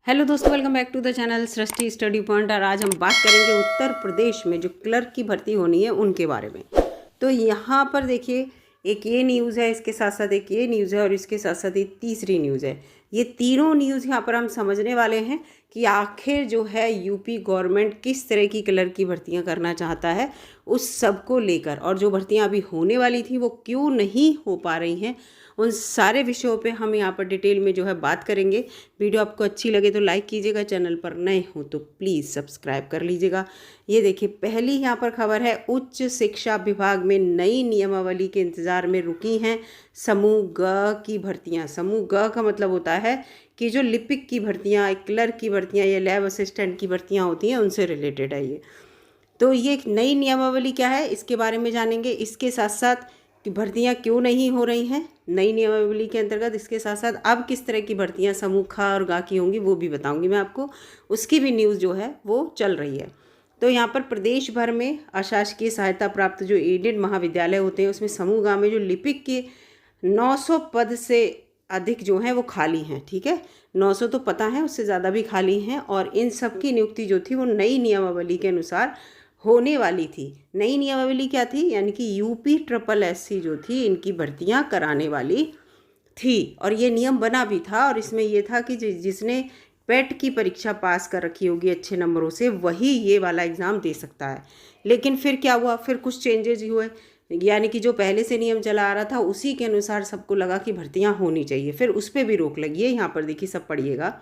Hello दोस्तों, welcome back to the channel Srishti study point. और आज हम बात करेंगे उत्तर प्रदेश में जो क्लर्क की भर्ती होनी है उनके बारे में। तो यहाँ पर देखिए, एक ये न्यूज़ है, इसके साथ साथ एक ये न्यूज़ है और इसके साथ साथ एक तीसरी न्यूज़ है। ये तीनों न्यूज़ यहाँ पर हम समझने वाले हैं कि आखिर जो है यूपी गवर्नमेंट किस तरह की क्लर्क की भर्तियाँ करना चाहता है उस सब को लेकर, और जो भर्तियाँ अभी होने वाली थी वो क्यों नहीं हो पा रही हैं, उन सारे विषयों पे हम यहाँ पर डिटेल में जो है बात करेंगे। वीडियो आपको अच्छी लगे तो लाइक कीजिएगा, चैनल पर नए हो तो प्लीज़ सब्सक्राइब कर लीजिएगा। ये देखिए, पहली यहाँ पर खबर है, उच्च शिक्षा विभाग में नई नियमावली के इंतज़ार में रुकी हैं समूह ग की भर्तियाँ। समूह ग का मतलब होता है कि जो लिपिक की भर्तियाँ, क्लर्क की भर्तियाँ या लैब असिस्टेंट की भर्तियाँ होती हैं उनसे रिलेटेड है ये। तो ये एक नई नियमावली क्या है इसके बारे में जानेंगे। इसके साथ साथ कि भर्तियां क्यों नहीं हो रही हैं नई नियमावली के अंतर्गत, इसके साथ साथ अब किस तरह की भर्तियां समूह ख और गा की होंगी वो भी बताऊंगी मैं आपको। उसकी भी न्यूज़ जो है वो चल रही है। तो यहाँ पर प्रदेश भर में अशासकीय सहायता प्राप्त जो एडेड महाविद्यालय होते हैं उसमें समूह गा में जो लिपिक के 900 पद से अधिक जो हैं वो खाली हैं। ठीक है, 900 तो पता है, उससे ज़्यादा भी खाली हैं। और इन सब की नियुक्ति जो थी वो नई नियमावली के अनुसार होने वाली थी। नई नियमावली क्या थी, यानी कि यूपी ट्रिपल एससी जो थी इनकी भर्तियां कराने वाली थी। और ये नियम बना भी था, और इसमें ये था कि जिसने पेट की परीक्षा पास कर रखी होगी अच्छे नंबरों से वही ये वाला एग्ज़ाम दे सकता है। लेकिन फिर क्या हुआ, फिर कुछ चेंजेज हुए, यानी कि जो पहले से नियम चला आ रहा था उसी के अनुसार सबको लगा कि भर्तियां होनी चाहिए, फिर उस पर भी रोक लगी है। यहाँ पर देखिए, सब पढ़िएगा।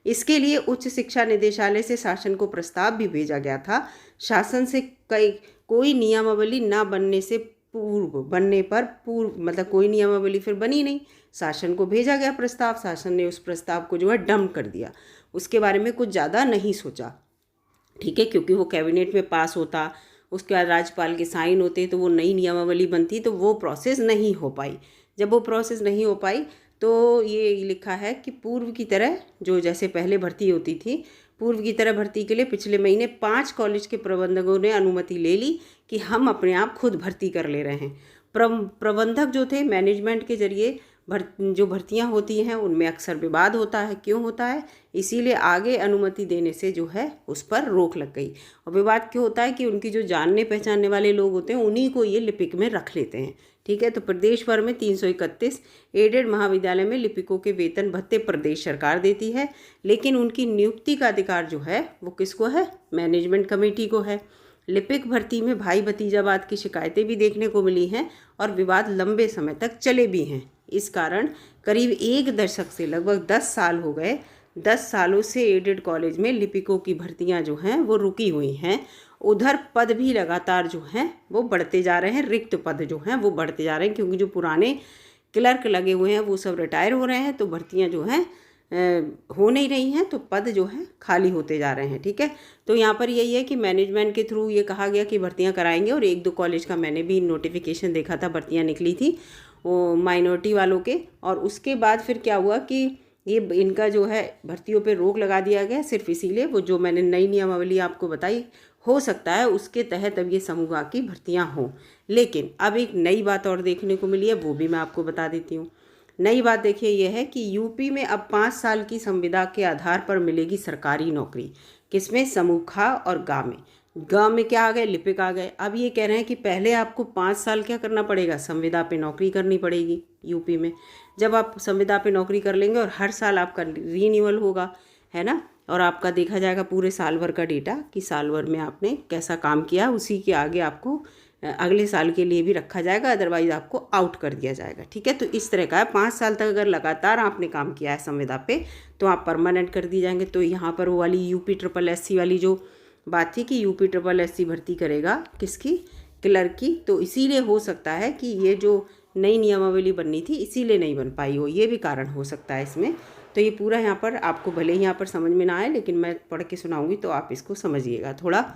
इसके लिए उच्च शिक्षा निदेशालय से शासन को प्रस्ताव भी भेजा गया था। शासन से कोई नियमावली ना बनने से पूर्व मतलब कोई नियमावली फिर बनी नहीं, शासन को भेजा गया प्रस्ताव, शासन ने उस प्रस्ताव को जो है डंप कर दिया, उसके बारे में कुछ ज़्यादा नहीं सोचा। ठीक है, क्योंकि वो कैबिनेट में पास होता, उसके बाद राज्यपाल के साइन होते तो वो नई नियमावली बनती, तो वो प्रोसेस नहीं हो पाई। जब वो प्रोसेस नहीं हो पाई तो ये लिखा है कि पूर्व की तरह जो जैसे पहले भर्ती होती थी, पूर्व की तरह भर्ती के लिए पिछले महीने 5 कॉलेज के प्रबंधकों ने अनुमति ले ली कि हम अपने आप खुद भर्ती कर ले रहे हैं। प्रबंधक जो थे, मैनेजमेंट के जरिए जो भर्तियां होती हैं उनमें अक्सर विवाद होता है। क्यों होता है, इसीलिए आगे अनुमति देने से जो है उस पर रोक लग गई। और विवाद क्यों होता है कि उनकी जो जानने पहचानने वाले लोग होते हैं उन्हीं को ये लिपिक में रख लेते हैं। ठीक है, तो प्रदेश भर में 331 एडेड महाविद्यालय में लिपिकों के वेतन भत्ते प्रदेश सरकार देती है, लेकिन उनकी नियुक्ति का अधिकार जो है वो किसको है, मैनेजमेंट कमेटी को है। लिपिक भर्ती में भाई भतीजावाद की शिकायतें भी देखने को मिली हैं और विवाद लंबे समय तक चले भी हैं। इस कारण करीब 1 दशक से लगभग 10 साल हो गए, 10 सालों से एडेड कॉलेज में लिपिकों की भर्तियां जो हैं वो रुकी हुई हैं। उधर पद भी लगातार जो हैं वो बढ़ते जा रहे हैं, रिक्त पद जो हैं वो बढ़ते जा रहे हैं, क्योंकि जो पुराने क्लर्क लगे हुए हैं वो सब रिटायर हो रहे हैं, तो भर्तियां जो हैं हो नहीं रही हैं, तो पद जो है खाली होते जा रहे हैं। ठीक है, तो यहाँ पर यही है कि मैनेजमेंट के थ्रू ये कहा गया कि भर्तियाँ कराएंगे, और 1-2 कॉलेज का मैंने भी नोटिफिकेशन देखा था, भर्तियाँ निकली थी वो माइनॉरिटी वालों के। और उसके बाद फिर क्या हुआ कि ये इनका जो है भर्तियों पे रोक लगा दिया गया, सिर्फ इसीलिए वो जो मैंने नई नियमावली आपको बताई हो सकता है उसके तहत अब ये समूह की भर्तियाँ हों। लेकिन अब एक नई बात और देखने को मिली है, वो भी मैं आपको बता देती हूँ। नई बात देखिए ये है कि यूपी में अब 5 साल की संविदा के आधार पर मिलेगी सरकारी नौकरी। किसमें, समूह ख और ग में। ग में क्या आ गए, लिपिक आ गए। अब ये कह रहे हैं कि पहले आपको 5 साल क्या करना पड़ेगा, संविदा पे नौकरी करनी पड़ेगी यूपी में। जब आप संविदा पे नौकरी कर लेंगे और हर साल आपका रीन्यूअल होगा, है ना, और आपका देखा जाएगा पूरे साल भर का डेटा कि साल भर में आपने कैसा काम किया, उसी के आगे आपको अगले साल के लिए भी रखा जाएगा, अदरवाइज आपको आउट कर दिया जाएगा। ठीक है, तो इस तरह का है, 5 साल तक अगर लगातार आपने काम किया है संविदा पे तो आप परमानेंट कर दिए जाएंगे। तो यहाँ पर वो वाली यूपी ट्रिपल एससी वाली जो बात थी कि यूपी ट्रिपल एससी भर्ती करेगा किसकी, क्लर्क की, तो इसीलिए हो सकता है कि ये जो नई नियमावली बननी थी इसीलिए नहीं बन पाई हो, ये भी कारण हो सकता है इसमें। तो ये पूरा यहाँ पर आपको भले ही यहाँ पर समझ में ना आए, लेकिन मैं पढ़ के सुनाऊंगी तो आप इसको समझिएगा थोड़ा।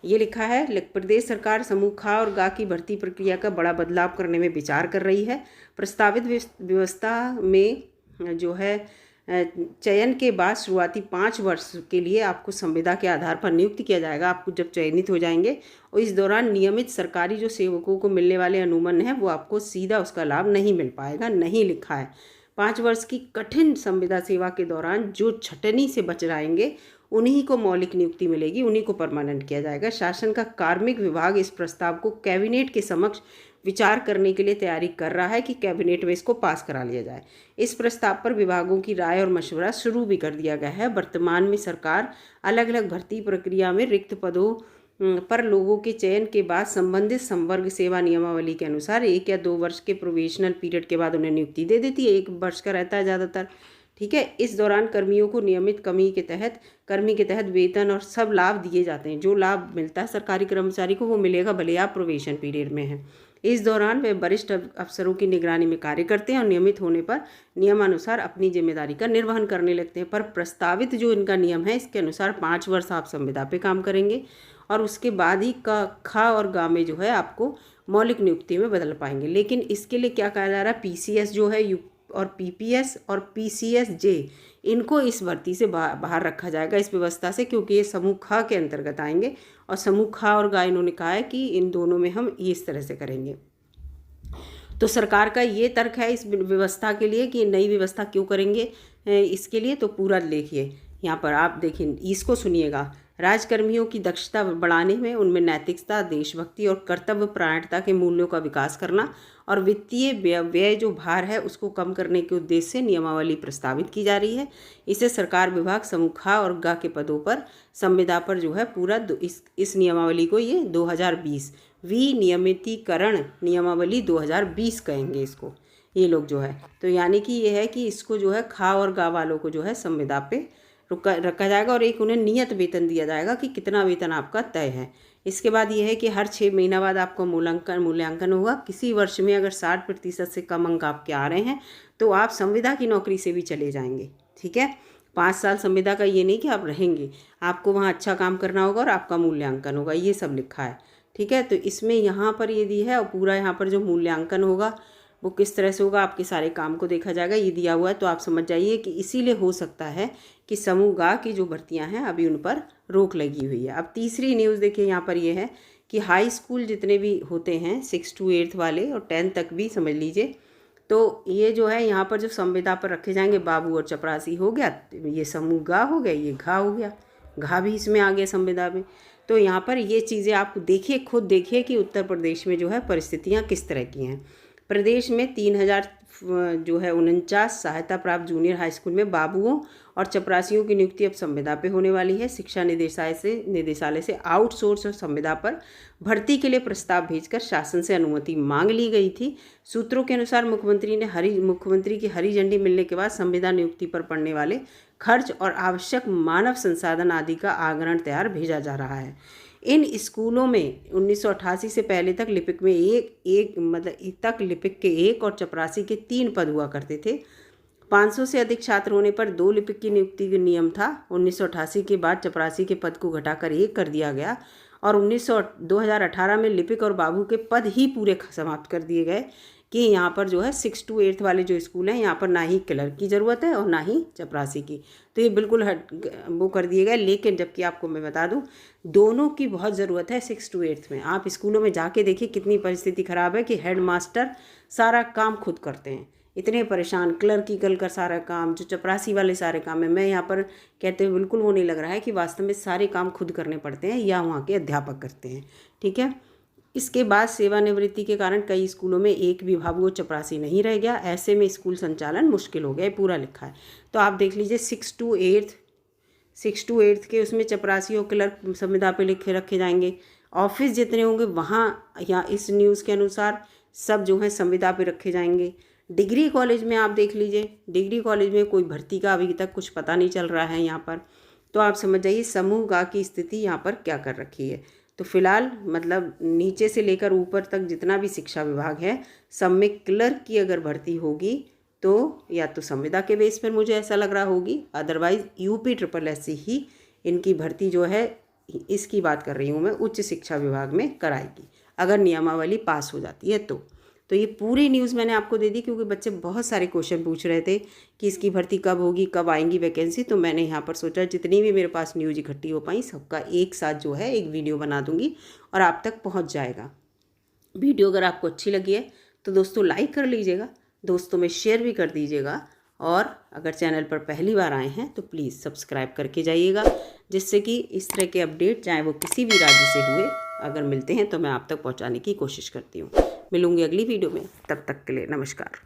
ये लिखा है, प्रदेश सरकार समूह ख और गा की भर्ती प्रक्रिया का बड़ा बदलाव करने में विचार कर रही है। प्रस्तावित व्यवस्था में जो है चयन के बाद शुरुआती 5 वर्ष के लिए आपको संविदा के आधार पर नियुक्त किया जाएगा। आपको जब चयनित हो जाएंगे और इस दौरान नियमित सरकारी जो सेवकों को मिलने वाले अनुमन है वो आपको सीधा उसका लाभ नहीं मिल पाएगा, नहीं लिखा है। 5 वर्ष की कठिन संविदा सेवा के दौरान जो छटनी से बच जाएंगे उन्हीं को मौलिक नियुक्ति मिलेगी, उन्हीं को परमानेंट किया जाएगा। शासन का कार्मिक विभाग इस प्रस्ताव को कैबिनेट के समक्ष विचार करने के लिए तैयारी कर रहा है कि कैबिनेट में इसको पास करा लिया जाए। इस प्रस्ताव पर विभागों की राय और मशवरा शुरू भी कर दिया गया है। वर्तमान में सरकार अलग अलग भर्ती प्रक्रिया में रिक्त पदों पर लोगों के चयन के बाद संबंधित संवर्ग सेवा नियमावली के अनुसार 1 या 2 वर्ष के प्रोबेशनल पीरियड के बाद उन्हें नियुक्ति दे देती है। 1 वर्ष का रहता है ज़्यादातर, ठीक है। इस दौरान कर्मियों को नियमित कर्मी के तहत वेतन और सब लाभ दिए जाते हैं। जो लाभ मिलता है सरकारी कर्मचारी को वो मिलेगा भले आप प्रोबेशन पीरियड में हैं। इस दौरान वे वरिष्ठ अफसरों की निगरानी में कार्य करते हैं और नियमित होने पर नियमानुसार अपनी जिम्मेदारी का निर्वहन करने लगते हैं। पर प्रस्तावित जो इनका नियम है इसके अनुसार 5 वर्ष आप संविदा पे काम करेंगे और उसके बाद ही खा और गा में जो है आपको मौलिक नियुक्ति में बदल पाएंगे। लेकिन इसके लिए क्या कहा जा रहा है, पीसीएस जो है और पीपीएस और पीसीएसजे इनको इस भर्ती से बाहर रखा जाएगा इस व्यवस्था से, क्योंकि ये समूह ख के अंतर्गत आएंगे और समूह ख और ग इन्होंने कहा है कि इन दोनों में हम इस तरह से करेंगे। तो सरकार का ये तर्क है इस व्यवस्था के लिए कि नई व्यवस्था क्यों करेंगे इसके लिए, तो पूरा देखिए यहाँ पर आप देखिए, इसको सुनिएगा। राजकर्मियों की दक्षता बढ़ाने में उनमें नैतिकता, देशभक्ति और कर्तव्य परायणता के मूल्यों का विकास करना और वित्तीय व्यय जो भार है उसको कम करने के उद्देश्य से नियमावली प्रस्तावित की जा रही है। इसे सरकार विभाग समूह ख और ग के पदों पर संविदा पर जो है पूरा इस नियमावली को ये 2020 विनियमितीकरण नियमावली 2020 कहेंगे इसको ये लोग जो है। तो यानी कि ये है कि इसको जो है ख और ग वालों को जो है संविदा पे रखा जाएगा और एक उन्हें नियत वेतन दिया जाएगा कि कितना वेतन आपका तय है। इसके बाद ये है कि हर 6 महीना बाद आपका मूल्यांकन होगा। किसी वर्ष में अगर 60% से कम अंक आपके आ रहे हैं तो आप संविदा की नौकरी से भी चले जाएंगे, ठीक है। 5 साल संविदा का ये नहीं कि आप रहेंगे, आपको वहाँ अच्छा काम करना होगा और आपका मूल्यांकन होगा, ये सब लिखा है, ठीक है। तो इसमें यहाँ पर ये दी है और पूरा यहाँ पर जो मूल्यांकन होगा वो किस तरह से होगा, आपके सारे काम को देखा जाएगा, ये दिया हुआ है। तो आप समझ जाइए कि इसीलिए हो सकता है कि समूह ग की जो भर्तियां हैं अभी उन पर रोक लगी हुई है। अब तीसरी न्यूज़ देखिए यहाँ पर ये है कि हाई स्कूल जितने भी होते हैं 6 to 8 वाले और 10 तक भी समझ लीजिए, तो ये जो है यहाँ पर जो संविदा पर रखे जाएंगे बाबू और चपरासी हो गया, ये समूह ग हो गया, ये घा हो गया, घा भी इसमें आ गया संविदा में। तो यहाँ पर ये चीज़ें आप देखिए, खुद देखिए कि उत्तर प्रदेश में जो है परिस्थितियाँ किस तरह की हैं। प्रदेश में 3000 जो है 49 सहायता प्राप्त जूनियर हाई स्कूल में बाबुओं और चपरासियों की नियुक्ति अब संविदा पे होने वाली है। शिक्षा निदेशालय से आउटसोर्स और संविदा पर भर्ती के लिए प्रस्ताव भेजकर शासन से अनुमति मांग ली गई थी। सूत्रों के अनुसार मुख्यमंत्री की हरी झंडी मिलने के बाद संविदा नियुक्ति पर पड़ने वाले खर्च और आवश्यक मानव संसाधन आदि का आगरण तैयार भेजा जा रहा है। इन स्कूलों में 1988 से पहले तक लिपिक में लिपिक के 1 और चपरासी के 3 पद हुआ करते थे। 500 से अधिक छात्र होने पर 2 लिपिक की नियुक्ति का नियम था। 1988 के बाद चपरासी के पद को घटाकर 1 कर दिया गया और 2018 में लिपिक और बाबू के पद ही पूरे समाप्त कर दिए गए कि यहाँ पर जो है 6 to 8 वाले जो स्कूल हैं यहाँ पर ना ही क्लर्क की ज़रूरत है और ना ही चपरासी की, तो ये बिल्कुल वो कर दिए गए। लेकिन जबकि आपको मैं बता दूँ दोनों की बहुत ज़रूरत है 6 to 8 में। आप स्कूलों में जाके देखिए कितनी परिस्थिति ख़राब है कि हेड मास्टर सारा काम खुद करते हैं, इतने परेशान, क्लर्क की कर सारा काम, जो चपरासी वाले सारे काम है। मैं यहाँ पर कहते हुए बिल्कुल वो नहीं लग रहा है कि वास्तव में सारे काम खुद करने पड़ते हैं या वहाँ के अध्यापक करते हैं, ठीक है। इसके बाद सेवानिवृत्ति के कारण कई स्कूलों में एक भी बाबू चपरासी नहीं रह गया। ऐसे में स्कूल संचालन मुश्किल हो गया, पूरा लिखा है। तो आप देख लीजिए 6 to 8 के उसमें चपरासी और क्लर्क संविदा पे रखे जाएंगे। ऑफिस जितने होंगे वहाँ या इस न्यूज़ के अनुसार सब जो है संविदा पे रखे जाएंगे। डिग्री कॉलेज में आप देख लीजिए, डिग्री कॉलेज में कोई भर्ती का अभी तक कुछ पता नहीं चल रहा है यहाँ पर। तो आप समझ जाइए समूह ग की स्थिति यहाँ पर क्या कर रखी है। तो फिलहाल मतलब नीचे से लेकर ऊपर तक जितना भी शिक्षा विभाग है सब में क्लर्क की अगर भर्ती होगी तो या तो संविदा के बेस पर मुझे ऐसा लग रहा होगी, अदरवाइज़ UPSSSC ही इनकी भर्ती जो है, इसकी बात कर रही हूँ मैं, उच्च शिक्षा विभाग में कराएगी अगर नियमावली पास हो जाती है तो ये पूरी न्यूज़ मैंने आपको दे दी क्योंकि बच्चे बहुत सारे क्वेश्चन पूछ रहे थे कि इसकी भर्ती कब होगी, कब आएंगी वैकेंसी। तो मैंने यहाँ पर सोचा जितनी भी मेरे पास न्यूज़ इकट्ठी हो पाई सबका एक साथ जो है एक वीडियो बना दूँगी और आप तक पहुँच जाएगा। वीडियो अगर आपको अच्छी लगी है तो दोस्तों लाइक कर लीजिएगा, दोस्तों में शेयर भी कर दीजिएगा। और अगर चैनल पर पहली बार आए हैं तो प्लीज़ सब्सक्राइब करके जाइएगा, जिससे कि इस तरह के अपडेट चाहे वो किसी भी राज्य से हुए अगर मिलते हैं तो मैं आप तक पहुंचाने की कोशिश करती हूँ। मिलूंगी अगली वीडियो में, तब तक के लिए नमस्कार।